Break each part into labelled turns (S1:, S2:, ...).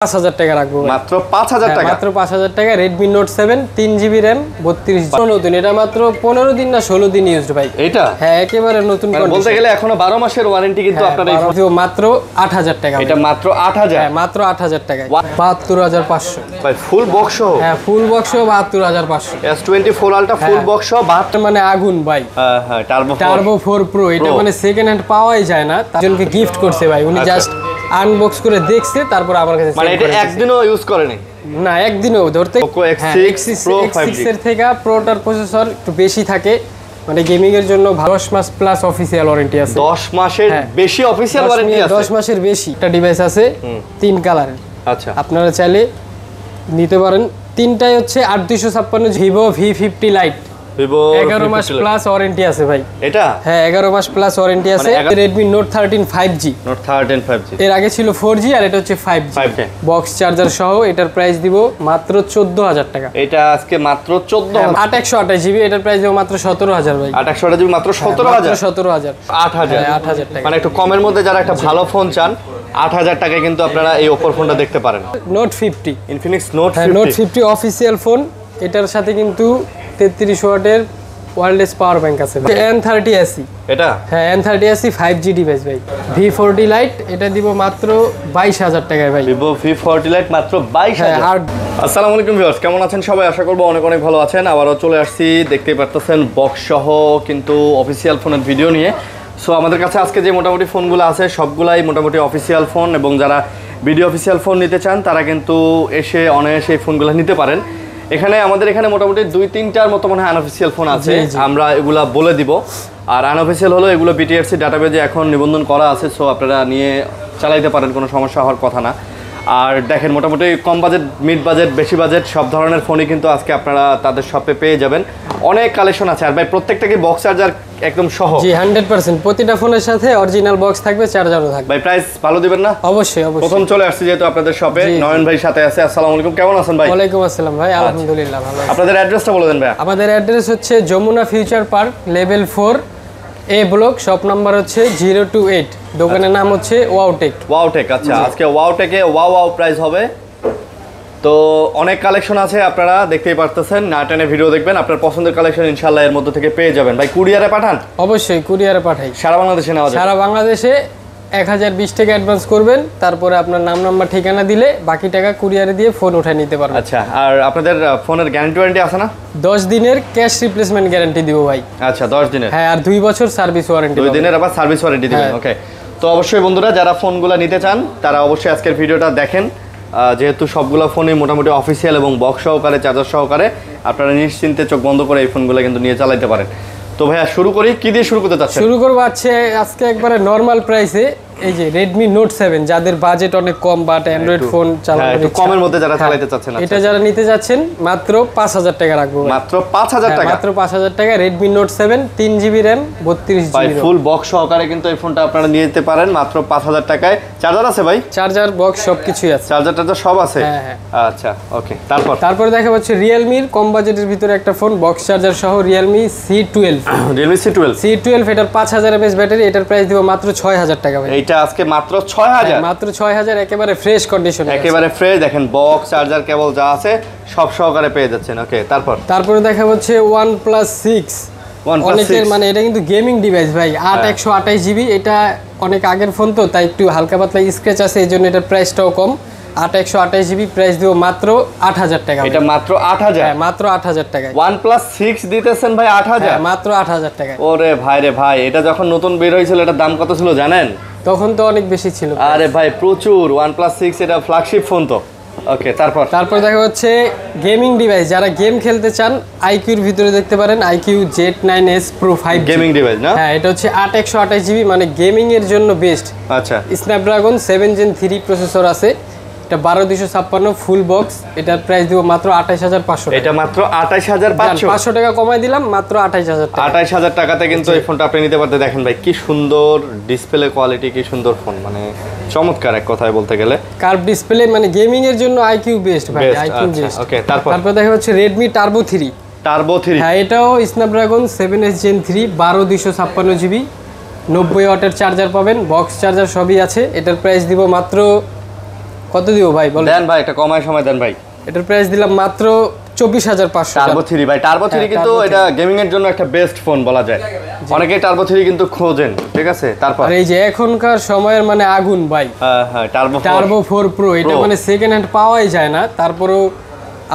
S1: 5000 টাকা রাখবো
S2: মাত্র 5000 টাকা
S1: মাত্র 5000 টাকা Redmi Note 7 3GB RAM 32GB নতুন এটা মাত্র 15 দিন না 16 দিন ইউজড ভাই
S2: এটা
S1: হ্যাঁ একেবারে নতুন
S2: বলতে গেলে এখনো 12 মাসের ওয়ারেন্টি কিন্তু আপনারা
S1: মাত্র 8000 টাকা
S2: এটা মাত্র 8000
S1: হ্যাঁ মাত্র 8000 টাকা 72500
S2: ভাই ফুল বক্স সহ
S1: হ্যাঁ ফুল বক্স সহ 72500
S2: S24 Ultra ফুল বক্স সহ 72
S1: মানে আগুন ভাই
S2: হ্যাঁ হ্যাঁ
S1: টার্বো 4 Pro এটা মানে সেকেন্ড হ্যান্ড পাওয়াই যায় না তার জন্য গিফট করছে ভাই উনি জাস্ট আনবক্স করে দেখছে তারপর আমার কাছে
S2: মানে এটা একদিনও ইউজ করেনি
S1: না একদিনও ধরতে
S2: Poco X6 Pro 5G
S1: এর থেকে প্রোটার প্রসেসর একটু বেশি থাকে মানে গেমিং এর জন্য 10 মাস প্লাস অফিশিয়াল ওয়ারেন্টি আছে
S2: 10 মাসের বেশি অফিশিয়াল ওয়ারেন্টি আছে
S1: 10 মাসের বেশি একটা ডিভাইস আছে তিন কালারের
S2: আচ্ছা
S1: আপনারা চাইলে নিতে পারেন তিনটাই হচ্ছে 8256 Vivo V50 Lite
S2: Vivo
S1: 11 মাস প্লাস ওয়ারেন্টি আছে ভাই
S2: এটা
S1: হ্যাঁ 11 মাস প্লাস ওয়ারেন্টি আছে Redmi Note 13 5G
S2: Note 13 5G
S1: এর আগে ছিল 4G আর এটা হচ্ছে 5G বক্স চার্জার সহ এটার প্রাইস দিব মাত্র 14000 টাকা
S2: এটা আজকে মাত্র 14000
S1: 8128GB এটার প্রাইস দিব মাত্র 17000 ভাই
S2: 8128GB মাত্র 17000
S1: 17000
S2: 8000 টাকা মানে একটু কমের মধ্যে যারা একটা ভালো ফোন চান 8000 টাকায় কিন্তু আপনারা এই Oppo ফোনটা দেখতে পারেন
S1: Note 50
S2: Infinix Note 50
S1: Note 50 official phone এটার সাথে কিন্তু 33 ওয়াটের ওয়্যারলেস পাওয়ার ব্যাংক আছে N30SC
S2: এটা
S1: হ্যাঁ N30SC 5G ডিভাইস ভাই V40 Lite এটা দিব মাত্র 22000 টাকায় ভাই
S2: Vivo V40 Lite মাত্র 22000
S1: আর
S2: আসসালামু আলাইকুম ভিউয়ার্স কেমন আছেন সবাই আশা করব অনেক অনেক ভালো আছেন আবারো চলে আসছি দেখতেই পারতেছেন বক্স সহ কিন্তু অফিশিয়াল ফোনের ভিডিও নিয়ে সো আমাদের কাছে আজকে যে মোটামুটি ফোনগুলো আছে সবগুলাই মোটামুটি অফিশিয়াল ফোন এবং যারা ভিডিও অফিশিয়াল ফোন নিতে চান তারা কিন্তু এসে অনায়াসে এই ফোনগুলো নিতে পারেন এখানে আমাদের এখানে মোটামুটি 2-3টার মতো মনে হয় আনঅফিশিয়াল ফোন আছে আমরা এগুলা বলে দিব আর আনঅফিশিয়াল হলো এগুলো BTRC ডাটাবেজে এখন নিবন্ধন করা আছে সো আপনারা নিয়ে চালাইতে পারেন কোনো সমস্যা হওয়ার কথা না আর দেখেন মোটামুটি কম বাজেট মিড বাজেট বেশি বাজেট সব ধরনের ফোনই কিন্তু আজকে আপনারা তাদের শপে পেয়ে যাবেন অনেক কালেকশন আছে আর ভাই প্রত্যেকটা কি বক্স চার্জার একদম সহ
S1: জি 100% প্রতিটা ফোনের সাথে অরিজিনাল বক্স থাকবে চার্জারও থাকবে
S2: ভাই প্রাইস ভালো দিবেন না
S1: অবশ্যই অবশ্যই
S2: প্রথম চলে আসছে যেহেতু আপনাদের শপে নয়ন ভাই সাথে আছে আসসালামু আলাইকুম কেমন আছেন ভাই
S1: ওয়ালাইকুম আসসালাম ভাই আলহামদুলিল্লাহ ভালো আছি
S2: আপনাদের অ্যাড্রেসটা বলে দেন ভাই
S1: আমাদের অ্যাড্রেস হচ্ছে Jamuna Future Park level 4 A block shop number হচ্ছে 028 দোকানের নাম হচ্ছে ওয়াওটেক
S2: আচ্ছা আজকে ওয়াওটেকে ওয়াও প্রাইস হবে তো অনেক কালেকশন আছে আপনারা দেখতেই পারতেছেন না টেনে ভিডিও দেখবেন আপনার পছন্দের কালেকশন ইনশাআল্লাহ এর মধ্যে থেকে পেয়ে যাবেন ভাই কুরিয়ারে পাঠান
S1: অবশ্যই কুরিয়ারে পাঠাই
S2: সারা বাংলাদেশে নেওয়া যায়
S1: সারা বাংলাদেশে 1020 টাকা অ্যাডভান্স করবেন তারপরে আপনার নাম নাম্বার ঠিকানা দিলে বাকি টাকা কুরিয়ারে দিয়ে ফোন উঠায় নিতে পারবেন
S2: আচ্ছা আর আপনাদের ফোনের গ্যারান্টি ওয়ারেন্টি আছে না
S1: 10 দিনের ক্যাশ রিপ্লেসমেন্ট গ্যারান্টি দিব ভাই
S2: আচ্ছা 10 দিনের
S1: হ্যাঁ আর 2 বছর সার্ভিস ওয়ারেন্টি
S2: 2 দিনের আবার সার্ভিস ওয়ারেন্টি দিবেন ওকে তো অবশ্যই বন্ধুরা যারা ফোনগুলো নিতে চান তারা অবশ্যই আজকের ভিডিওটা দেখেন যেহেতু সবগুলো ফোনই মোটামুটি অফিসিয়াল এবং বক্স সহকারে চার্জার সহকারে আপনারা নিশ্চিন্তে চোখ বন্ধ করে এই ফোনগুলো কিন্তু নিয়ে চালাতে পারেন তো ভাইয়া শুরু করি কি দিয়ে শুরু করতে চাচ্ছেন
S1: শুরু করব আজকে একবারে নরমাল প্রাইসে এই যে Redmi Note 7 যাদের বাজেট অনেক কম বাট অ্যান্ড্রয়েড ফোন চালাতে
S2: একটু কমের মধ্যে যারা চালাতে চাচ্ছেন
S1: এটা যারা নিতে যাচ্ছেন মাত্র 5000 টাকা রাখবো
S2: মাত্র 5000 টাকা
S1: মাত্র 5000 টাকা Redmi Note 7 3GB RAM 32GB
S2: ভাই ফুল বক্স সহকারে কিন্তু এই ফোনটা আপনারা নিয়ে যেতে পারেন মাত্র 5000 টাকায় চার্জার আছে ভাই
S1: চার্জার বক্স সবকিছুই আছে
S2: চার্জারটা তো সব আছে
S1: হ্যাঁ
S2: আচ্ছা ওকে তারপর
S1: দেখা হচ্ছে Realme এর কম বাজেটের ভিতরে একটা ফোন বক্স চার্জার সহ Realme
S2: Realme
S1: C12 এটার 5000 mAh ব্যাটারি এটার প্রাইস দিব মাত্র 6000 টাকা ভাই
S2: এইটা আজকে মাত্র 6000
S1: মাত্র 6000 একেবারে ফ্রেশ কন্ডিশনে
S2: একেবারে ফ্রেশ দেখেন বক্স চার্জার কেবল যা আছে সব সহকারে পেয়ে যাচ্ছেন ওকে তারপরে
S1: দেখা হচ্ছে OnePlus 6 অনেকের মানে এটা কিন্তু গেমিং ডিভাইস ভাই 8128GB এটা অনেক আগের ফোন তো তাই একটু হালকা পাতলা স্ক্র্যাচ আছে এইজন্য এটার প্রাইসটাও কম 8128GB প্রাইস দিব মাত্র 8000 টাকা
S2: এটা মাত্র 8000
S1: হ্যাঁ মাত্র 8000 টাকা
S2: OnePlus 6 দিতেছেন ভাই 8000
S1: হ্যাঁ মাত্র 8000 টাকা
S2: ওরে ভাই রে ভাই এটা যখন নতুন বের হয়েছিল এটার দাম কত ছিল জানেন
S1: তখন তো অনেক বেশি ছিল
S2: আরে ভাই প্রচুর OnePlus 6 এটা ফ্ল্যাগশিপ ফোন তো ওকে তারপর
S1: দেখা হচ্ছে গেমিং ডিভাইস যারা গেম খেলতে চান IQ এর ভিতরে দেখতে পারেন IQ Z9s Pro 5
S2: gaming device না
S1: হ্যাঁ এটা হচ্ছে 8128GB মানে গেমিং এর জন্য বেস্ট
S2: আচ্ছা
S1: Snapdragon 7 Gen 3 প্রসেসর আছে এটা 12256 ফুল বক্স এটার প্রাইস দিব মাত্র 28500
S2: এটা মাত্র 28500
S1: 500 টাকা কমাই দিলাম মাত্র 28000 টাকা
S2: 28000 টাকাতে কিন্তু এই ফোনটা আপনি নিতে পারতে দেখেন ভাই কি সুন্দর ডিসপ্লে কোয়ালিটি কি সুন্দর ফোন মানে চমৎকার এক কথায় বলতে গেলে
S1: কার্ভ ডিসপ্লে মানে গেমিং এর জন্য IQ বেস্ট ভাই IQ বেস্ট
S2: ওকে তারপর
S1: দেখা হচ্ছে Redmi Turbo 3 হ্যাঁ এটাও Snapdragon 7s Gen 3 12256GB 90 ওয়াটের চার্জার পাবেন বক্স চার্জার সবই আছে এটার প্রাইস দিব মাত্র কত দিব ভাই বলেন?
S2: দেন ভাই একটা কমায় সময় দেন ভাই।
S1: এটার প্রাইস দিলাম মাত্র 24,500।
S2: টার্বো 3 ভাই, টার্বো 3 কিন্তু এটা গেমিং এর জন্য একটা বেস্ট ফোন বলা যায়। অনেকে টার্বো 3 কিন্তু খোঁজেন, ঠিক আছে? তারপর
S1: আর এই যে এখনকার সময়ের মানে আগুন ভাই,
S2: হ্যাঁ
S1: টার্বো 4 প্রো, এটা মানে সেকেন্ড হ্যান্ড পাওয়াই যায় না। তারপরেও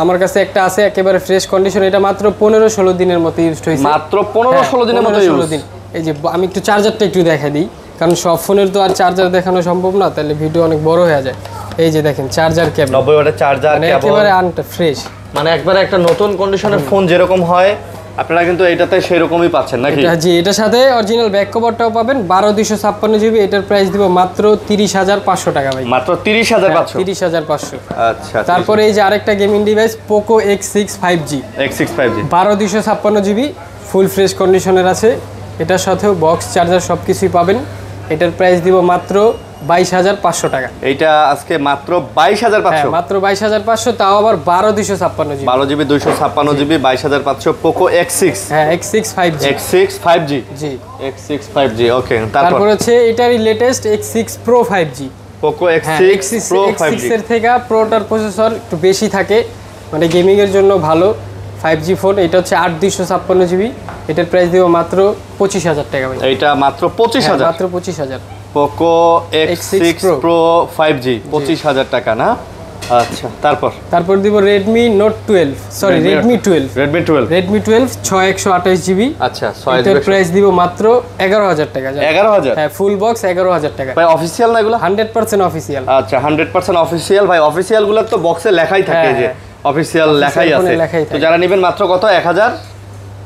S1: আমার কাছে একটা আছে একেবারে ফ্রেশ কন্ডিশন, এটা মাত্র 15-16 দিনের মতো ইউজড হয়েছে।
S2: মাত্র 15-16 দিনের মতো ইউজ।
S1: এই যে আমি একটু চার্জারটা একটু দেখাই দিই, কারণ সব ফোনের তো আর চার্জার দেখানো সম্ভব না, তাহলে ভিডিও অনেক বড় হয়ে যায়। এই যে দেখেন চার্জার কেবল
S2: 90 ওয়াটের চার্জার কেবল,
S1: একেবারে ফ্রেশ,
S2: মানে একবারে একটা নতুন কন্ডিশনের ফোন যেরকম হয় আপনারা কিন্তু এটাতে সেরকমই পাচ্ছেন নাকি?
S1: জি, এটার সাথে অরিজিনাল ব্যাক কভারটাও পাবেন। 12 GB, এটার প্রাইস দিব মাত্র 30,500 টাকা ভাই।
S2: মাত্র 30,500?
S1: 30,500।
S2: আচ্ছা।
S1: তারপরে এই যে আরেকটা gaming device Poco X6 5G, 12 GB, full fresh কন্ডিশনের আছে। এটার সাথেও বক্স চার্জার সবকিছুই পাবেন। এটার প্রাইস দিব মাত্র 22,500 টাকা।
S2: এইটা আজকে মাত্র 22,500?
S1: মাত্র 22,500, তাও আবার 12
S2: GB 256GB 22,500 পোকো X6।
S1: হ্যাঁ, X6 5G।
S2: X6 5G,
S1: জি,
S2: X6 5G। ওকে,
S1: তারপর হচ্ছে এটারই latest X6 Pro 5G।
S2: Poco X6 Pro 5G
S1: এর থেকে প্রোটার প্রসেসর একটু বেশি থাকে, মানে গেমিং এর জন্য ভালো 5G ফোন। এটা হচ্ছে 8/256GB, এটার প্রাইস দিব মাত্র 25,000 টাকা ভাই।
S2: এইটা মাত্র 25,000?
S1: মাত্র 25,000।
S2: পোকো X6 Pro 5G 25,000 টাকা না? আচ্ছা। তারপর দিব Redmi Note 12, sorry Redmi 12, Redmi 12 6128GB। আচ্ছা,
S1: এটার প্রাইস দিব মাত্র 11,000 টাকা।
S2: 11,000?
S1: হ্যাঁ, ফুল বক্স 11,000 টাকা
S2: ভাই। অফিশিয়াল না এগুলো?
S1: 100% অফিশিয়াল।
S2: আচ্ছা, 100% অফিশিয়াল ভাই। অফিশিয়াল গুলো তো বক্সে লেখাই থাকে, যে অফিশিয়াল লেখাই আছে। তো যারা নেবেন মাত্র কত? 1,000?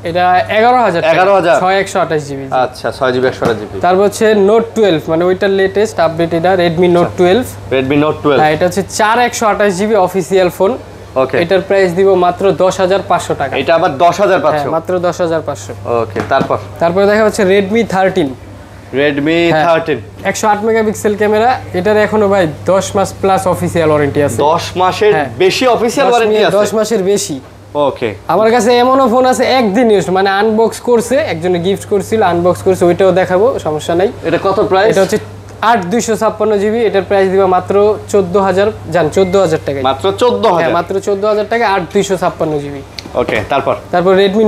S1: এটা 11,000 টাকা।
S2: 11,000
S1: 6128GB।
S2: আচ্ছা, 6GB 128GB।
S1: তারপর হচ্ছে Note 12, মানে ওইটার লেটেস্ট আপডেট, এটা Redmi Note 12।
S2: Redmi Note 12,
S1: হ্যাঁ, এটা হচ্ছে 4128GB অফিশিয়াল ফোন।
S2: ওকে,
S1: এটার প্রাইস দিব মাত্র 10,500 টাকা।
S2: এটা আবার 10,500?
S1: মাত্র 10,500।
S2: ওকে,
S1: তারপর দেখা হচ্ছে Redmi 13।
S2: Redmi 13
S1: 108 মেগাপিক্সেল ক্যামেরা, এটার এখনো ভাই 10 মাস প্লাস অফিশিয়াল ওয়ারেন্টি আছে।
S2: 10 মাসের বেশি অফিশিয়াল ওয়ারেন্টি আছে?
S1: 10 মাসের বেশি।
S2: ওকে।
S1: আমার কাছে এমনও ফোন আছে একদিন ইউজ, মানে আনবক্স করছে, একজনে গিফট করছিল, আনবক্স করছে, ওইটাও দেখাবো, সমস্যা নাই।
S2: এটা কত প্রাইস?
S1: এটা হচ্ছে 8/256GB, এটার প্রাইস দিবা মাত্র 14,000, জান 14,000 টাকা।
S2: মাত্র 14,000?
S1: হ্যাঁ, মাত্র 14,000 টাকা, 8/256GB।
S2: ওকে।
S1: তারপর Redmi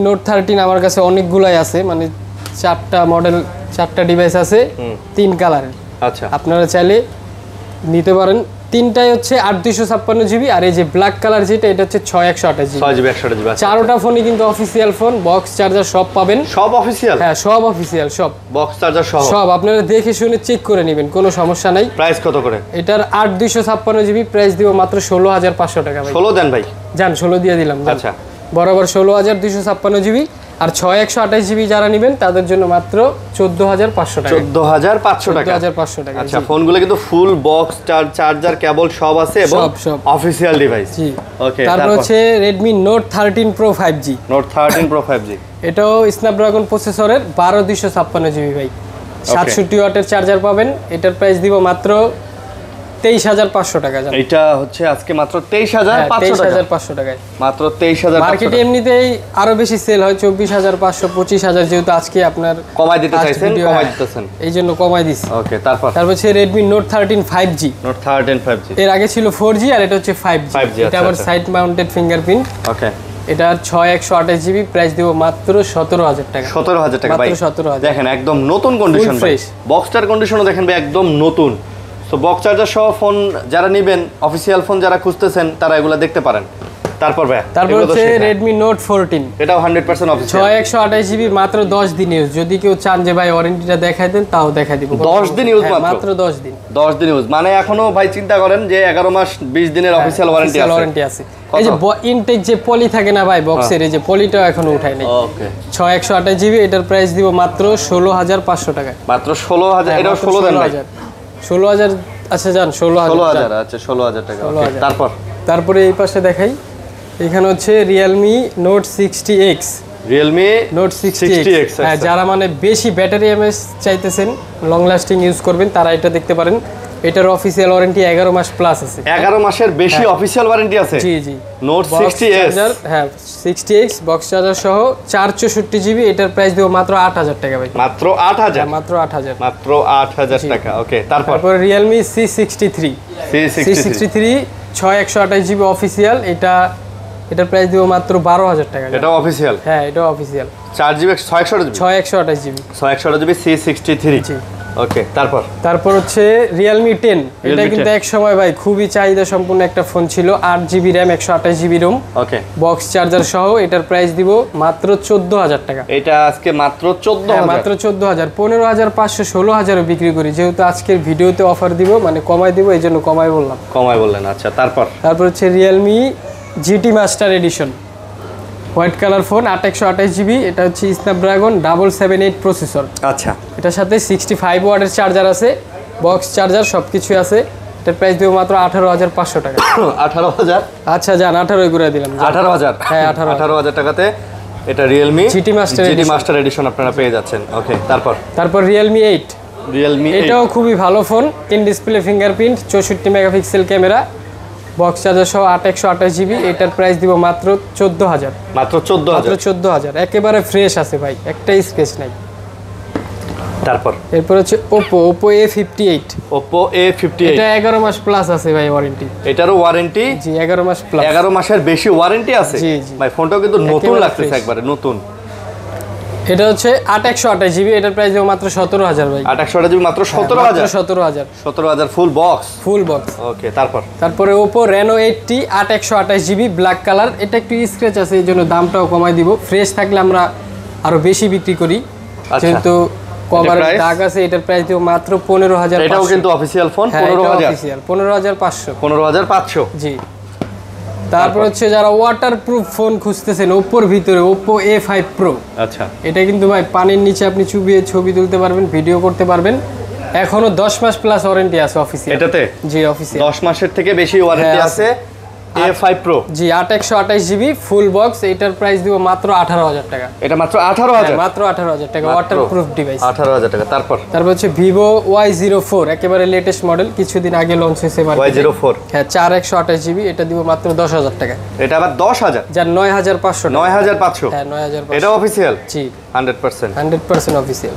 S1: Note 13 আমার কাছে অনেকগুলাই আছে, মানে 4টা মডেল, 4টা ডিভাইস আছে, 3 কালারের।
S2: আচ্ছা,
S1: আপনারা চাইলে নিতে পারেন। তিনটাই হচ্ছে 8/256GB, আর এই যে ব্ল্যাক কালার যেটা, এটা হচ্ছে 6128GB।
S2: 6GB 128GB।
S1: চারোটা ফোনই কিন্তু অফিসিয়াল ফোন, বক্স চার্জার সব পাবেন।
S2: সব অফিসিয়াল?
S1: হ্যাঁ, সব অফিসিয়াল, সব
S2: বক্স চার্জার সহ
S1: সব। আপনারা দেখে শুনে চেক করে নেবেন, কোনো সমস্যা নাই।
S2: প্রাইস কত করে?
S1: এটার 8/256GB প্রাইস দিব মাত্র 16,500 টাকা ভাই।
S2: 16 দেন ভাই।
S1: জান 16 দিয়ে দিলাম।
S2: আচ্ছা,
S1: বরাবর 16,256GB। আর 6128GB যারা নেবেন তাদের জন্য মাত্র 14,500 টাকা।
S2: 14,500 টাকা।
S1: 14,500 টাকা।
S2: আচ্ছা, ফোনগুলো কিন্তু ফুল বক্স চার্জার কেবল সব আছে এবং
S1: সব
S2: অফিসিয়াল ডিভাইস।
S1: জি।
S2: ওকে।
S1: তারপর হচ্ছে Redmi Note 13 Pro 5G।
S2: Note 13 Pro 5G,
S1: এটাও স্ন্যাপড্রাগন প্রসেসরের 12/256GB ভাই। 67 ওয়াটের চার্জার পাবেন। এটার প্রাইস দিব মাত্র 23,500 টাকা।
S2: এটা হচ্ছে আজকে মাত্র 23,500
S1: টাকায়।
S2: মাত্র 23,500।
S1: মার্কেটে এমনিতেই আরো বেশি সেল হয় 24,500, 25,000, যেহেতু আজকে আপনার
S2: কমাই দিতে চাইছেন, কমাই দিতেছেন,
S1: এই জন্য কমাই দিছি।
S2: ওকে। তারপর
S1: হচ্ছে Redmi Note 13 5G।
S2: Note 13 5G,
S1: এর আগে ছিল 4G, আর এটা হচ্ছে 5G। এটা আবার সাইড মাউন্টেড ফিঙ্গারপ্রিন্ট।
S2: ওকে।
S1: এটা 6128GB, প্রাইস দিব মাত্র 17,000 টাকা।
S2: 17,000 টাকা ভাই।
S1: 17,000
S2: দেখেন একদম নতুন কন্ডিশন ভাই। বক্সটার কন্ডিশনও দেখেন ভাই একদম নতুন। তো বক্স চার্জার সহ ফোন যারা নেবেন, অফিসিয়াল ফোন যারা খুঁজতেছেন, তারা এগুলো দেখতে পারেন। তারপর
S1: হচ্ছে Redmi Note 14,
S2: এটাও 100% অফিসিয়াল।
S1: 6128GB, মাত্র 10 দিন ইউজ। যদি কেউ চান যে ভাই ওয়ারেন্টিটা দেখাই দেন, তাও দেখাই দিব।
S2: 10 দিন ইউজ?
S1: মাত্র 10 দিন।
S2: 10 দিন ইউজ মানে এখনো ভাই চিন্তা করেন যে 11 মাস 20 দিনের অফিসিয়াল ওয়ারেন্টি আছে।
S1: এই যে ইনটেক যে পলি থাকে না ভাই বক্সের, এই যে পলিটাও এখনো উঠাই নাই।
S2: ওকে।
S1: 6128GB, এটার প্রাইস দিব মাত্র 16,500 টাকা।
S2: মাত্র 16,000? এটাও 16 দেন ভাই।
S1: 16,000? আচ্ছা জান 16,000।
S2: আচ্ছা, 16,000 টাকা। তারপরে
S1: এই পাশে দেখাই, এখানে হচ্ছে Realme Note 60X।
S2: Realme
S1: Note 60X, হ্যাঁ, যারা মানে বেশি ব্যাটারি এমএএইচ চাইতেছেন, লং লাস্টিং ইউজ করবেন, তারা এটা দেখতে পারেন। এটার অফিসিয়াল ওয়ারেন্টি 11 মাস প্লাস আছে।
S2: 11 মাসের বেশি অফিসিয়াল ওয়ারেন্টি আছে?
S1: জি জি।
S2: নোট 60s,
S1: হ্যাঁ 60x বক্স চার্জার সহ 464 জিবি, এটার প্রাইস দেব মাত্র 8000 টাকা ভাই।
S2: মাত্র 8000?
S1: মাত্র 8000,
S2: মাত্র 8000 টাকা। ওকে, তারপর
S1: Realme C63 6128 জিবি অফিসিয়াল, এটার প্রাইস দেব মাত্র 12000 টাকা।
S2: এটা অফিসিয়াল?
S1: হ্যাঁ এটা official.
S2: 4 GB 6128 GB? 6128 GB C63।
S1: জি।
S2: ওকে, তারপর
S1: হচ্ছে Realme 10, এটা কিন্তু এক সময় ভাই খুবই চাহিদা সম্পন্ন একটা ফোন ছিল। 8 জিবি র্যাম 128 জিবি রোম,
S2: ওকে,
S1: বক্স চার্জার সহ। এটার প্রাইস দিব মাত্র 14000 টাকা।
S2: এটা আজকে মাত্র 14000?
S1: মাত্র 14000, 15500 16000 বিক্রি করি, যেহেতু আজকের ভিডিওতে অফার দিব, মানে কমাই দিব, এই জন্য কমাই বললেন। আচ্ছা, তারপর হচ্ছে Realme GT master edition, white colour phone, 8128 GB. এটা হচ্ছে স্ন্যাপড্রাগন 778 প্রসেসর।
S2: আচ্ছা,
S1: এটার সাথে 65 ওয়াটের চার্জার আছে, বক্স চার্জার সব কিছুই আছে। এটার প্রাইস দেব মাত্র 18500 টাকা।
S2: 18000?
S1: আচ্ছা যান 18 করে দিলাম।
S2: 18000? হ্যাঁ 18000 টাকাতে এটা Realme
S1: GT মাস্টার
S2: এডিশন আপনারা পেয়ে যাচ্ছেন। ওকে, তারপর
S1: Realme 8, এটাও খুবই ভালো phone. In display fingerprint, 64 megapixel camera, box charger সহ 8128 জিবি। এটার প্রাইস দিব মাত্র 14000।
S2: মাত্র 14000?
S1: একেবারে ফ্রেশ আছে ভাই, একটাই স্ক্র্যাচ নাই। এরপর হচ্ছে Oppo A58। এটা 11 মাস প্লাস আছে ভাই ওয়ারেন্টি।
S2: এটারও ওয়ারেন্টি? জি 11 মাস প্লাস। 11 মাসের বেশি ওয়ারেন্টি আছে?
S1: জি জি
S2: ভাই, ফোনটাও কিন্তু নতুন লাগতেছে, একবারে নতুন।
S1: এটা হচ্ছে 8128 জিবি, এটার প্রাইস দেব মাত্র 17000 ভাই।
S2: 8128 জিবি মাত্র 17000? 17000 ফুল বক্স? Full box. ওকে,
S1: তারপরে Oppo Reno 80 8128 GB black colour. এটা একটু স্ক্র্যাচ আছে, এই জন্য দামটাও কমাই দিব। ফ্রেশ থাকলে আমরা আরো বেশি বিক্রি করি, যেহেতু কভার দাগ আছে। এটার প্রাইস দেব মাত্র 15000।
S2: এটাও কিন্তু অফিশিয়াল ফোন? 15000?
S1: 15500।
S2: 15500?
S1: জি। তারপর হচ্ছে যারা ওয়াটারপ্রুফ ফোন খুঁজতেছেন Oppoর ভিতরে, Oppo A5 Pro।
S2: আচ্ছা,
S1: এটা কিন্তু ভাই পানির নিচে আপনি চুবিয়ে ছবি তুলতে পারবেন, ভিডিও করতে পারবেন। এখনো 10 মাস প্লাস ওয়ারেন্টি আছে অফিসিয়াল
S2: এটাতে?
S1: জি অফিসিয়াল
S2: 10 মাসের থেকে বেশি ওয়ারেন্টি আছে A5 Pro।
S1: জি 8128 জিবি ফুল বক্স। এটার প্রাইস দিব মাত্র 18000 টাকা।
S2: এটা মাত্র 18000?
S1: মাত্র 18000 টাকা, ওয়াটারপ্রুফ ডিভাইস।
S2: 18000 টাকা। তারপর
S1: হচ্ছে Vivo Y04, একেবারে লেটেস্ট মডেল, কিছুদিন আগে লঞ্চ হয়েছে মার্কেটে।
S2: Y04?
S1: হ্যাঁ 4128 জিবি, এটা দিব মাত্র 10000 টাকা।
S2: এটা আবার 10000?
S1: যার 9500।
S2: 9500?
S1: হ্যাঁ 9500।
S2: এটা অফিসিয়াল?
S1: জি
S2: 100%
S1: অফিসিয়াল।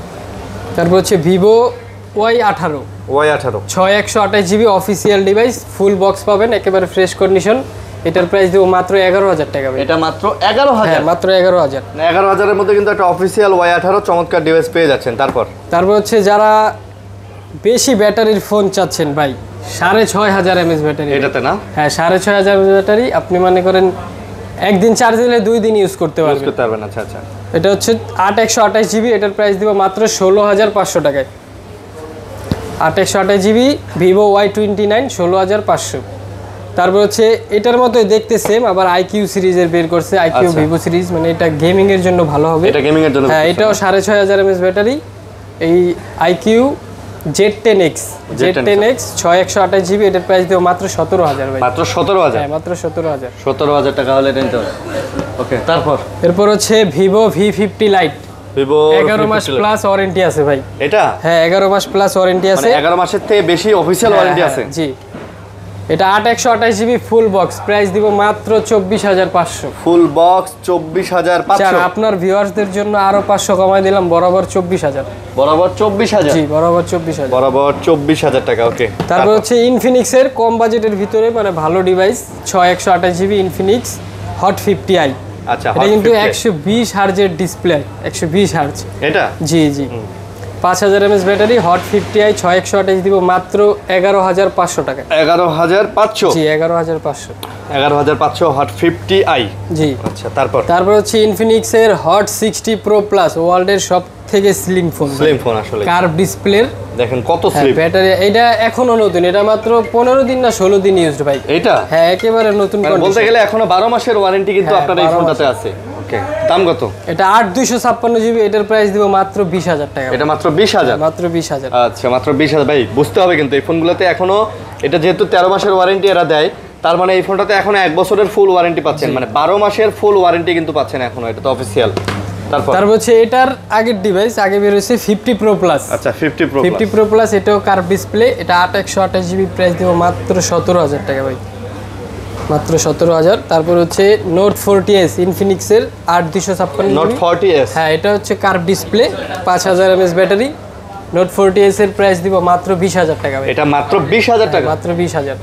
S1: তারপর হচ্ছে Vivo Y18 6128 GB official device, full box পাবেন, একেবারে ফ্রেশ কন্ডিশন। এটার প্রাইস দেব মাত্র 11000 টাকা।
S2: এটা মাত্র 11000?
S1: হ্যাঁ মাত্র 11000।
S2: 11000 এর মধ্যে কিন্তু একটা অফিসিয়াল Y18 চমৎকার ডিভাইস পেয়ে যাচ্ছেন। তারপর
S1: হচ্ছে যারা বেশি ব্যাটারির ফোন চাচ্ছেন ভাই, 6500 mAh ব্যাটারি
S2: এটাতে না?
S1: হ্যাঁ 6500 mAh ব্যাটারি, আপনি মনে করেন একদিন চার্জ দিলে 2 দিন ইউজ করতে পারবেন।
S2: আচ্ছা আচ্ছা।
S1: এটা হচ্ছে 8128 জিবি, এটার প্রাইস দিব মাত্র 16500 টাকায়। 8128 জিবি Vivo Y29 16500। তারপর হচ্ছে এটার মতোই দেখতে সেম, আবার IQ সিরিজের বের করছে, IQ Vivo সিরিজ, মানে এটা গেমিং এর জন্য ভালো হবে।
S2: এটা গেমিং এর জন্য?
S1: হ্যাঁ এটাও 6500 mAh ব্যাটারি। এই IQ Z10X 6128 জিবি, এটার প্রাইস দেব মাত্র 17000 ভাই।
S2: মাত্র 17000?
S1: হ্যাঁ মাত্র 17000।
S2: 17000 টাকা হলে রেন্টাল। ওকে,
S1: এরপর হচ্ছে Vivo V50 Lite।
S2: Vivo
S1: 11 মাস প্লাস ওয়ারেন্টি আছে ভাই।
S2: এটা?
S1: হ্যাঁ 11 মাস প্লাস ওয়ারেন্টি আছে।
S2: মানে 11 মাসের থেকে বেশি অফিশিয়াল ওয়ারেন্টি আছে?
S1: জি। এটা 8128 জিবি ফুল বক্স, প্রাইস দিব মাত্র 24500।
S2: Full box 24500?
S1: আপনার ভিউয়ার্সদের জন্য আরো 500 কমাই দিলাম, বরাবর 24000।
S2: বরাবর 24000?
S1: জি বরাবর 24000।
S2: বরাবর 24000 টাকা। ওকে,
S1: তারপর হচ্ছে Infinix এর কম বাজেটের ভিতরে মানে ভালো device 6128 GB Infinix Hot 50i।
S2: আচ্ছা,
S1: এটা কিন্তু 120 হার্জের ডিসপ্লে, 120 হার্জ
S2: এটা? জি
S1: জি। 5000 mAh ব্যাটারি, Hot 50i 6128 দিব মাত্র 11500 টাকা।
S2: 11500?
S1: জি 11500।
S2: 11500 Hot 50i।
S1: জি।
S2: আচ্ছা, তারপর
S1: হচ্ছে Infinix এর Hot 60 Pro Plus, ওয়ার্ল্ডের সব থেকে স্লিম ফোন।
S2: আসলে
S1: কার্ভ ডিসপ্লের,
S2: দেখেন কত স্লিম।
S1: ব্যাটারি এটা এখনো নতুন, এটা মাত্র 15 দিন না 16 দিন ইউজড ভাই।
S2: এটা?
S1: হ্যাঁ একেবারে নতুন কন্ডিশন।
S2: বলতে গেলে এখনো 12 মাসের ওয়ারেন্টি কিন্তু আপনার এই ফোনটাতে আছে। ওকে, দাম কত?
S1: এটা 8256 জিবি, এটার প্রাইস দিব মাত্র 20000 টাকা।
S2: এটা মাত্র 20000?
S1: মাত্র 20000।
S2: আচ্ছা, মাত্র 20000। ভাই বুঝতে হবে কিন্তু এই ফোনগুলোতে এখনো, এটা যেহেতু 13 মাসের ওয়ারেন্টি এরা দেয়, তার মানে এই ফোনটাতে এখনো 1 বছরের ফুল ওয়ারেন্টি পাচ্ছেন, মানে 12 মাসের ফুল ওয়ারেন্টি কিন্তু পাচ্ছেন এখনো, এটা তো অফিসিয়াল।
S1: তারপর হচ্ছে এটার আগের ডিভাইস আগে বের হয়েছে 50 Pro Plus।
S2: আচ্ছা
S1: 50 Pro Plus এটাও কার্ভ ডিসপ্লে, এটা 8 128 GB, প্রাইস দেব মাত্র 17,000 টাকা ভাই, মাত্র 17,000। তারপর হচ্ছে নোট 40s ইনফিনিক্সের 8256
S2: নোট 40s,
S1: হ্যাঁ এটা হচ্ছে curve display, 5000 mAh battery. Note 40s এর প্রাইস দিব মাত্র 20,000 টাকা ভাই।
S2: এটা মাত্র 20,000 টাকা?
S1: মাত্র 20,000।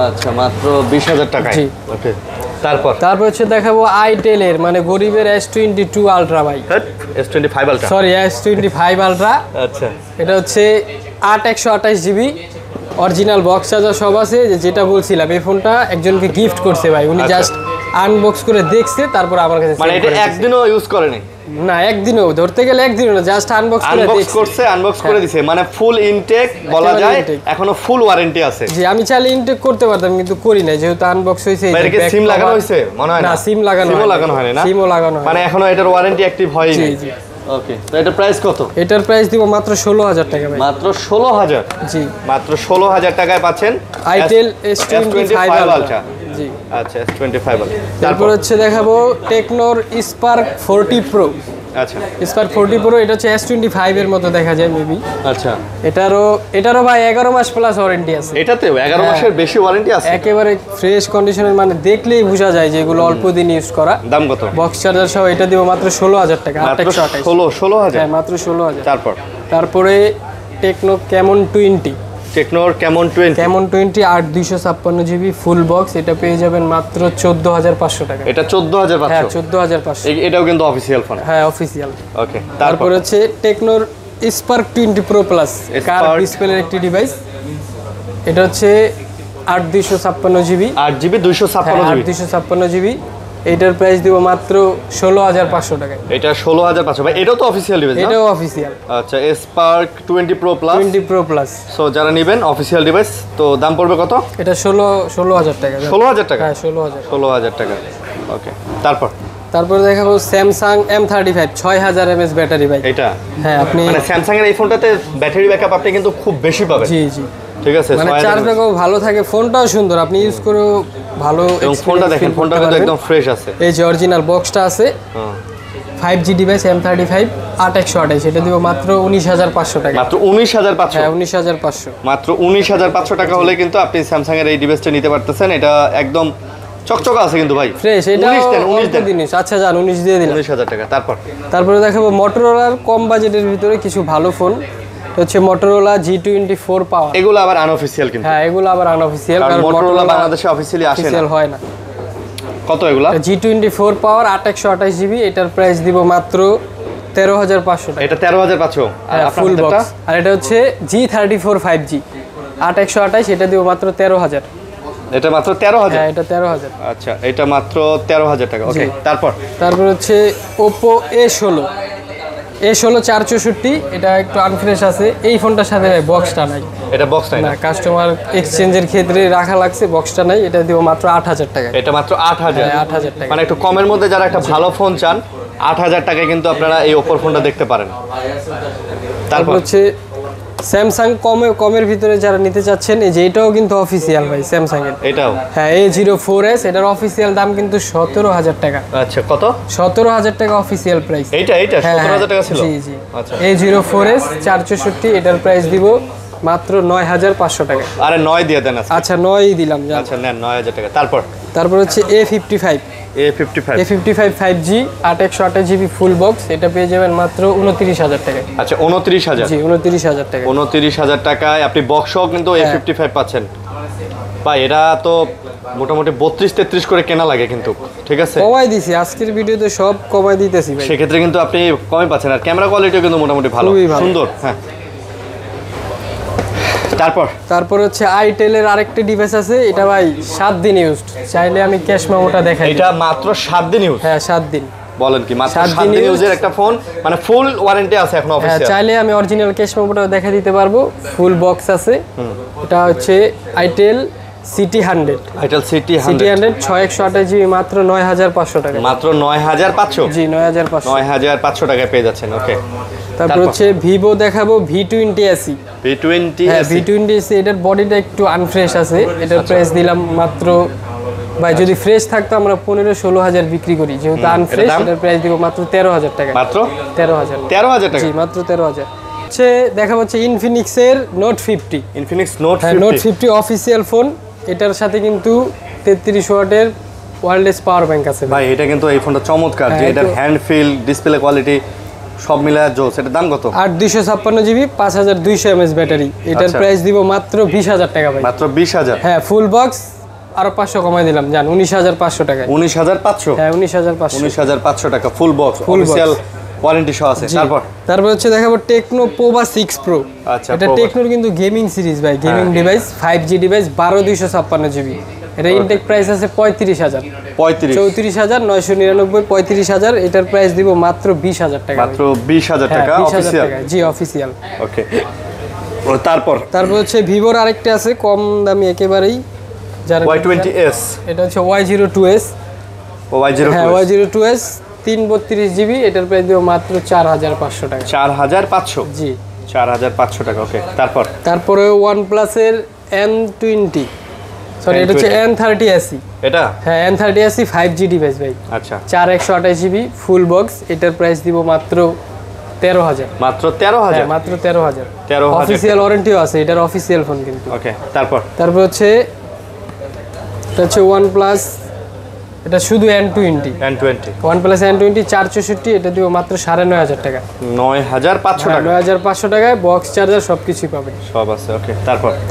S2: আচ্ছা মাত্র 20,000 টাকা।
S1: জি
S2: ওকে। তারপর
S1: হচ্ছে দেখাবো আইটেল এর মানে গরিবের S22 আলট্রা ভাই,
S2: S25 ultra,
S1: sorry S25 ultra.
S2: আচ্ছা
S1: এটা হচ্ছে 8 128 GB, অরিজিনাল বক্স চার্জার সব আছে। যেটা বলছিলাম এই ফোনটা একজনকে গিফট করছে ভাই, উনি জাস্ট আনবক্স করে দেখছে, তারপর আমার কাছে
S2: মানে এটা একদিনও ইউজ করেনি?
S1: না একদিনও, ধরতে গেলে একদিনও না, জাস্ট আনবক্স
S2: করছে, আনবক্স করে দিছে, মানে ফুল ইনটেক বলা যায়, এখনো ফুল ওয়ারেন্টি আছে।
S1: জি আমি চাইলে ইনটেক করতে পারতাম কিন্তু করি নাই, যেহেতু আনবক্স হইছে।
S2: এর কি সিম লাগানো হইছে? মনে হয় না
S1: সিম লাগানো
S2: হয় না,
S1: সিমও লাগানো হয়,
S2: মানে এখনো এটার ওয়ারেন্টি অ্যাক্টিভ হয়নি।
S1: জি জি।
S2: ওকে, তো এটার প্রাইস কত?
S1: এটার প্রাইস দিব মাত্র 16,000 টাকা ভাই।
S2: মাত্র 16,000?
S1: জি
S2: মাত্র 16,000 টাকায় পাচ্ছেন
S1: আইটেল S25 আলট্রা। জি
S2: আচ্ছা S25 আলট্রা।
S1: তারপর হচ্ছে দেখাবো টেকনোর স্পার্ক 40 Pro।
S2: আচ্ছা
S1: স্পার্ক 40 Pro এটা হচ্ছে S25 এর মতো দেখা যায় মেবি।
S2: আচ্ছা
S1: এটারও ভাই 11 মাস প্লাস ওয়ারেন্টি আছে।
S2: এটাতেও 11 মাসের বেশি ওয়ারেন্টি আছে?
S1: একেবারে ফ্রেশ কন্ডিশনের, মানে দেখলেই বোঝা যায় যে এগুলো অল্প দিন ইউজ করা।
S2: দাম কত?
S1: বক্স চার্জার সহ এটা দিব মাত্র 16,000 টাকা।
S2: 16,000?
S1: হ্যাঁ মাত্র 16,000।
S2: তারপরে
S1: টেকনো ক্যামন 20।
S2: টেকনোর ক্যামন
S1: 20 8 256 GB ফুল বক্স, এটা পেয়ে যাবেন মাত্র 14,500 টাকা।
S2: এটা 14,500?
S1: হ্যাঁ 14,500।
S2: এটাও কিন্তু অফিশিয়াল ফোন?
S1: হ্যাঁ অফিশিয়াল।
S2: ওকে।
S1: তারপর হচ্ছে টেকনোর স্পার্ক 20 Pro Plus কার্ভ ডিসপ্লের একটি ডিভাইস। এটা হচ্ছে 8 256 GB,
S2: 8 GB 256 GB।
S1: এটার প্রাইস দিব মাত্র 16,500 টাকা।
S2: এটা 16,500 ভাই, এটাও তো অফিশিয়াল ডিভাইস?
S1: এটাও অফিশিয়াল।
S2: আচ্ছা স্পার্ক 20 Pro Plus। সো যারা নেবেন অফিশিয়াল ডিভাইস, তো দাম পড়বে কত? এটা
S1: 16,000 টাকা।
S2: 16,000 টাকা?
S1: হ্যাঁ 16,000
S2: টাকা। ওকে। তারপর
S1: দেখাবো স্যামসাং M35 6000 mAh ব্যাটারি ভাই।
S2: এটা
S1: হ্যাঁ আপনি
S2: মানে স্যামসাং এর এই ফোনটাতে ব্যাটারি ব্যাকআপ আপনি কিন্তু খুব বেশি পাবেন।
S1: জি জি
S2: ঠিক আছে,
S1: মানে চার্জ ব্যাকআপ ভালো থাকে, ফোনটাও সুন্দর, আপনি ইউজ করেও ভালো।
S2: এবং ফোনটা দেখেন, ফোনটা কিন্তু একদম ফ্রেশ আছে।
S1: এই যে অরিজিনাল বক্সটা আছে। 5G ডিভাইস M35 8 128, এটা দিব মাত্র 19,500 টাকা।
S2: মাত্র 19,500?
S1: হ্যাঁ 19,500।
S2: মাত্র 19,500 টাকা হলে কিন্তু আপনি স্যামসাং এর এই ডিভাইসটা নিতে পারতেছেন। এটা একদম চকচকা আছে কিন্তু ভাই,
S1: ফ্রেশ। এটা 19 দিন। আচ্ছা যান 19 দিয়ে দিলাম।
S2: 19,000 টাকা। তারপরে
S1: দেখাবো মোটরোলার কম বাজেটের ভিতরে কিছু ভালো ফোন। হচ্ছে মোটরোলা G24 পাওয়ার।
S2: এগুলো আবার আনঅফিশিয়াল কিন্তু?
S1: হ্যাঁ এগুলো আবার আনঅফিশিয়াল,
S2: কারণ মোটরোলা বাংলাদেশে অফিশিয়ালি আসে না,
S1: হয় না।
S2: কত এগুলা?
S1: G24 পাওয়ার 8 128 GB, এটার প্রাইস দিব মাত্র 13,500 টাকা।
S2: এটা 13,500 আর
S1: ফুল বক্স। আর এটা হচ্ছে G34 5G 8 128, এটা দিব মাত্র 13,000।
S2: এটা মাত্র 13,000?
S1: হ্যাঁ এটা 13,000।
S2: আচ্ছা এটা মাত্র 13,000 টাকা। ওকে। তারপর
S1: হচ্ছে Oppo A16 464, এটা একটু আনফ্রেশ আছে। এই ফোনটার সাথে বক্সটা নাই।
S2: এটা বক্স নাই না?
S1: কাস্টমার এক্সচেঞ্জের ক্ষেত্রে রাখা লাগছে, বক্সটা নাই। এটা দিব মাত্র 8,000 টাকা।
S2: এটা মাত্র 8,000?
S1: হ্যাঁ 8,000 টাকা।
S2: মানে একটু কমের মধ্যে যারা একটা ভালো ফোন চান, 8,000 টাকায় কিন্তু আপনারা এই Oppo ফোনটা দেখতে পারেন।
S1: তারপর হচ্ছে স্যামসাং কমের ভিতরে যারা নিতে চাচ্ছেন, এই যে এটাও কিন্তু অফিশিয়াল ভাই স্যামসাং এর।
S2: এটাও? হ্যাঁ
S1: A04s, এটার অফিশিয়াল দাম কিন্তু 17,000 টাকা।
S2: আচ্ছা কত?
S1: 17,000 টাকা অফিশিয়াল প্রাইস।
S2: এইটা 17,000 টাকা ছিল?
S1: জি জি। আচ্ছা A04s 464, এটার প্রাইস দিব মাত্র 9,500 টাকা।
S2: আরে 9 দিয়ে দেন।
S1: আচ্ছা 9ই দিলাম।
S2: আচ্ছা নেন 9,000 টাকা। তারপর হচ্ছে
S1: A55 5G 8 128 GB full box, এটা পেয়ে যাবেন মাত্র 29,000 টাকা।
S2: আচ্ছা 29,000?
S1: জি 29,000 টাকা।
S2: 29,000 টাকায় আপনি বক্স সহ কিন্তু A55 পাচ্ছেন ভাই। এটা তো মোটামুটি 32-33 করে কেনা লাগে কিন্তু, ঠিক আছে?
S1: কমাই দিছি আজকের ভিডিওতে, সব কমাই দিতেছি ভাই।
S2: সেক্ষেত্রে কিন্তু আপনি কমই পাচ্ছেন, আর ক্যামেরা কোয়ালিটিও কিন্তু মোটামুটি ভালো, সুন্দর। হ্যাঁ তারপর
S1: হচ্ছে আইটেলের আরেকটা ডিভাইস আছে, এটা ভাই 7 দিন ইউজড, চাইলে আমি ক্যাশ মেমোটা দেখাই।
S2: এটা মাত্র 7 দিন ইউজ?
S1: হ্যাঁ 7 দিন।
S2: বলেন কি, মাত্র 7 দিন ইউজের একটা ফোন, মানে ফুল ওয়ারেন্টি আছে এখন অফিসিয়াল?
S1: হ্যাঁ চাইলে আমি অরিজিনাল ক্যাশ মেমোটাও দেখা দিতে পারবো, ফুল বক্স আছে। এটা হচ্ছে itel city 100।
S2: Itel city 100
S1: 6 128 GB মাত্র 9,500 টাকা।
S2: মাত্র 9,500? জি 9,500 টাকায় পেয়ে যাচ্ছেন। ওকে।
S1: তারপর হচ্ছে ভিভো দেখাবো V20 SE।
S2: V20
S1: হ্যাঁ V20 SE, এটার বডিটা একটু আনফ্রেশ আছে, এটার প্রাইস দিলাম মাত্র ভাই যদি ফ্রেশ থাকতো আমরা 15-16 হাজার বিক্রি করি, যেহেতু আনফ্রেশ এটার প্রাইস দিব মাত্র 13,000 টাকা।
S2: মাত্র
S1: 13,000
S2: টাকা?
S1: জি মাত্র 13,000। দেখা হচ্ছে ইনফিনিক্সের নোট 50।
S2: Infinix note 50।
S1: হ্যাঁ নোট 50 অফিসিয়াল ফোন, এটার সাথে কিন্তু 33 ওয়াটের ওয়্যারলেস পাওয়ার ব্যাংক আছে
S2: ভাই। এটা কিন্তু এই ফোনটা চমৎকার, যে এটার হ্যান্ড ফিল, ডিসপ্লে কোয়ালিটি সব মিলায় জোস। এটার দাম কত?
S1: 8/256 জিবি 5200 mAh ব্যাটারি। এটার প্রাইস দিব মাত্র 20,000 টাকা ভাই।
S2: মাত্র 20,000?
S1: হ্যাঁ ফুল বক্স আরো 500 কমাই দিলাম, জান 19,500 টাকায়।
S2: 19,500?
S1: হ্যাঁ 19,500।
S2: 19,500 টাকা ফুল বক্স, অফিশিয়াল ওয়ারেন্টি সহ আছে। তারপর
S1: হচ্ছে দেখাবো টেকনো পোভা 6 প্রো।
S2: আচ্ছা,
S1: এটা টেকনোর কিন্তু গেমিং সিরিজ ভাই, gaming device, 5G device, 12/256 GB. এটা ইনটেক প্রাইস আছে 35,000। 34,999, 35,000। এটার প্রাইস দিব মাত্র 20,000 টাকা।
S2: মাত্র 20,000 টাকা অফিশিয়াল?
S1: জি অফিশিয়াল।
S2: ওকে। তারপর
S1: হচ্ছে ভিভোর আরেকটা আছে কম দামি একেবারেই, যারা
S2: Y20s।
S1: এটা হচ্ছে Y02s। হ্যাঁ Y02s 332 জিবি। এটার প্রাইস দিব মাত্র 4,500 টাকা।
S2: 4,500?
S1: জি
S2: 4,500 টাকা। ওকে।
S1: তারপরে OnePlus-এর N20, সরি এটা হচ্ছে N30 SE।
S2: এটা?
S1: হ্যাঁ N30 SE 5G ডিভাইস ভাই।
S2: আচ্ছা।
S1: 4128 জিবি ফুল বক্স। এটার প্রাইস দিব মাত্র 13,000।
S2: মাত্র 13,000?
S1: মাত্র 13,000। অফিশিয়াল ওয়ারেন্টিও আছে, এটার অফিশিয়াল ফোন কিন্তু।
S2: ওকে। তারপর
S1: হচ্ছে এটা হচ্ছে OnePlus, এটা শুধু N20। OnePlus N20 464, এটা দিব মাত্র 9,500 টাকা।
S2: 9,500 টাকা?
S1: 9,500 টাকায় বক্স চার্জার সবকিছুই পাবেন,
S2: সব আছে। ওকে।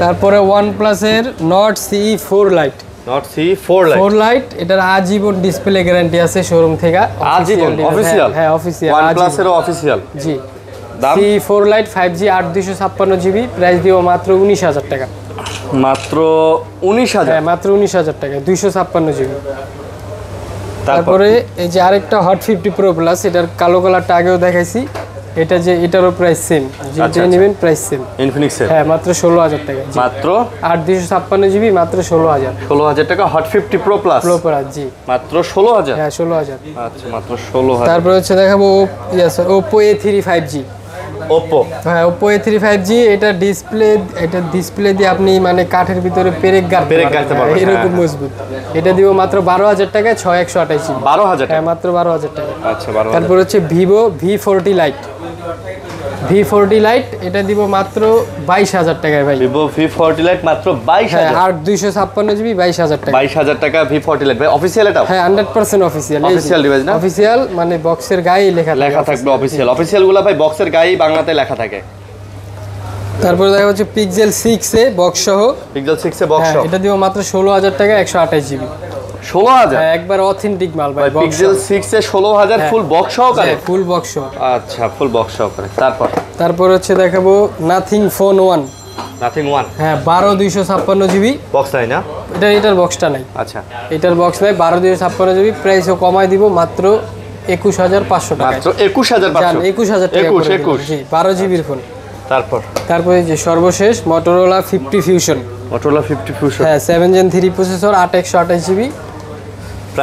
S1: তারপরে OnePlus-এর Nord CE4 Lite।
S2: Nord CE4 Lite,
S1: এটার আজীবন ডিসপ্লে গ্যারান্টি আছে শোরুম থেকে।
S2: আজীবন অফিশিয়াল?
S1: হ্যাঁ অফিশিয়াল।
S2: OnePlus-এরও অফিশিয়াল?
S1: জি। CE4 Lite 5G 8/256 GB, price দিব মাত্র 19,000 টাকা।
S2: মাত্র 19,000?
S1: হ্যাঁ মাত্র 19,000 টাকা, 256 জিবি। তারপরে এই যে আরেকটা হট 50 Pro Plus, এটার কালো কালারটা আগেও দেখাইছি। এটারও প্রাইস সেম, যেটা নেবেন প্রাইস সেম।
S2: ইনফিনিক্সের?
S1: হ্যাঁ মাত্র 16,000 টাকা।
S2: মাত্র
S1: 8/256 জিবি, মাত্র 16,000।
S2: 16,000 টাকা হট 50 Pro Plus?
S1: জি
S2: মাত্র 16,000?
S1: হ্যাঁ 16,000।
S2: আচ্ছা, মাত্র 16,000।
S1: তারপর হচ্ছে দেখাবো Oppo A3 5G।
S2: Oppo?
S1: হ্যাঁ Oppo A3 5G। এটা ডিসপ্লে দিয়ে আপনি মানে কাঠের ভিতরে পেরেক গাড়তে পারবেন, এরকম মজবুত। এটা দিব মাত্র 12,000 টাকায়, 6128 জিবি।
S2: 12,000?
S1: হ্যাঁ মাত্র 12,000 টাকা।
S2: আচ্ছা 12,000।
S1: তারপর হচ্ছে Vivo V40 Lite। এটা দিব মাত্র 22,000 টাকায় ভাই।
S2: Vivo V40 Lite মাত্র 22,000?
S1: হ্যাঁ 8/256 জিবি, 22,000 টাকা।
S2: 22,000 টাকা V40 Lite ভাই। অফিশিয়াল এটা?
S1: হ্যাঁ 100% অফিশিয়াল।
S2: অফিশিয়াল ডিভাইস না?
S1: অফিশিয়াল মানে বক্সের গায়ে লেখা
S2: থাকবে অফিশিয়াল। অফিশিয়াল গুলো ভাই বক্সের গায়ে বাংলাতে লেখা থাকে।
S1: তারপরে দেখা হচ্ছে Pixel 6 এ বক্স সহ।
S2: Pixel 6 এ বক্স সহ?
S1: এটা দিব মাত্র 16,000 টাকা, 128 জিবি।
S2: 16,000?
S1: হ্যাঁ একবার অথেন্টিক মাল ভাই।
S2: Pixel 6 এ 16,000 ফুল বক্স সহকারে?
S1: ফুল বক্স সহ।
S2: আচ্ছা ফুল বক্স সহকারে।
S1: তারপর হচ্ছে দেখাবো Nothing Phone 1।
S2: Nothing 1?
S1: হ্যাঁ 12/256 জিবি।
S2: বক্স নাই না?
S1: এটার বক্সটা নাই।
S2: আচ্ছা
S1: এটার বক্স নাই, 12/256 জিবি। প্রাইসও কমাই দিব মাত্র 21,500 টাকা।
S2: মাত্র 21,500?
S1: 21,000 টাকা।
S2: 21
S1: জি 12 জিবির ফোন।
S2: তারপরে
S1: যে সর্বশেষ Motorola 50 Fusion। হ্যাঁ 7 Gen 3 processor, 8/128 GB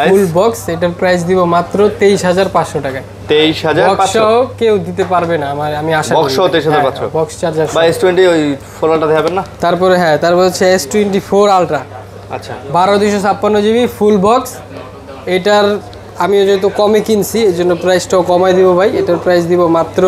S1: full box. এটার প্রাইস দিব মাত্র 23,500 টাকা।
S2: 23,500?
S1: কেউ দিতে পারবে না, আমি আশা করি।
S2: বক্স 23,500?
S1: বক্স চার্জার
S2: বা S20 ওই ফোনটা দেখাবেন না?
S1: তারপরে হচ্ছে S24 Ultra।
S2: আচ্ছা
S1: 12/256 জিবি ফুল বক্স। এটার আমিও যেহেতু কমে কিনছি এই জন্য প্রাইসটাও কমাই দিব ভাই। এটার প্রাইস দিব মাত্র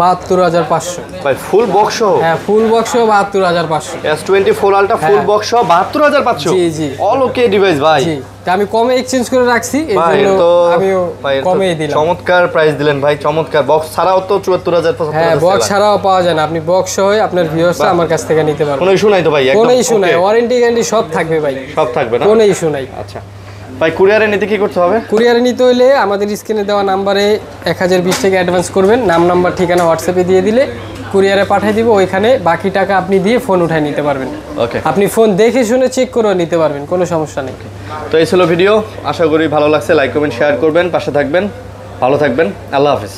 S1: 72,500
S2: ভাই। ফুল বক্স সহ?
S1: হ্যাঁ ফুল বক্স সহ 72,500।
S2: S24 Ultra ফুল বক্স সহ 72,500?
S1: জি
S2: অল ওকে ডিভাইস ভাই।
S1: জি আমি কমে এক্সচেঞ্জ করে রাখছি, এই জন্য আমিও কমেই দিলাম।
S2: চমৎকার প্রাইস দিলেন ভাই, চমৎকার। বক্স ছাড়াও তো 74,000?
S1: হ্যাঁ বক্স ছাড়াও পাওয়া যায় না, আপনি বক্স সহ আপনার ভিউয়ার্সরা আমার কাছ থেকে নিতে পারবেন।
S2: কোনো ইস্যু নাই তো ভাই?
S1: কোনো ইস্যু নাই, ওয়ারেন্টি গ্যারান্টি সব থাকবে ভাই।
S2: সব থাকবে না?
S1: কোনো ইস্যু নাই।
S2: আচ্ছা ভাই, কুরিয়ারে নিতে কি করতে হবে?
S1: কুরিয়ারে নিতে হলে আমাদের স্ক্রিনে দেওয়া নাম্বারে 1020 টাকা অ্যাডভান্স করবেন। নাম্বার ঠিকানা হোয়াটসঅ্যাপে দিয়ে দিলে কুরিয়ারে পাঠিয়ে দিব। ওইখানে বাকি টাকা আপনি দিয়ে ফোন উঠায় নিতে পারবেন।
S2: ওকে।
S1: আপনি ফোন দেখে শুনে চেক করেও নিতে পারবেন, কোনো সমস্যা নেই।
S2: তো এই ছিল ভিডিও, আশা করি ভালো লাগছে। লাইক কমেন্ট শেয়ার করবেন, পাশে থাকবেন, ভালো থাকবেন। আল্লাহ হাফেজ।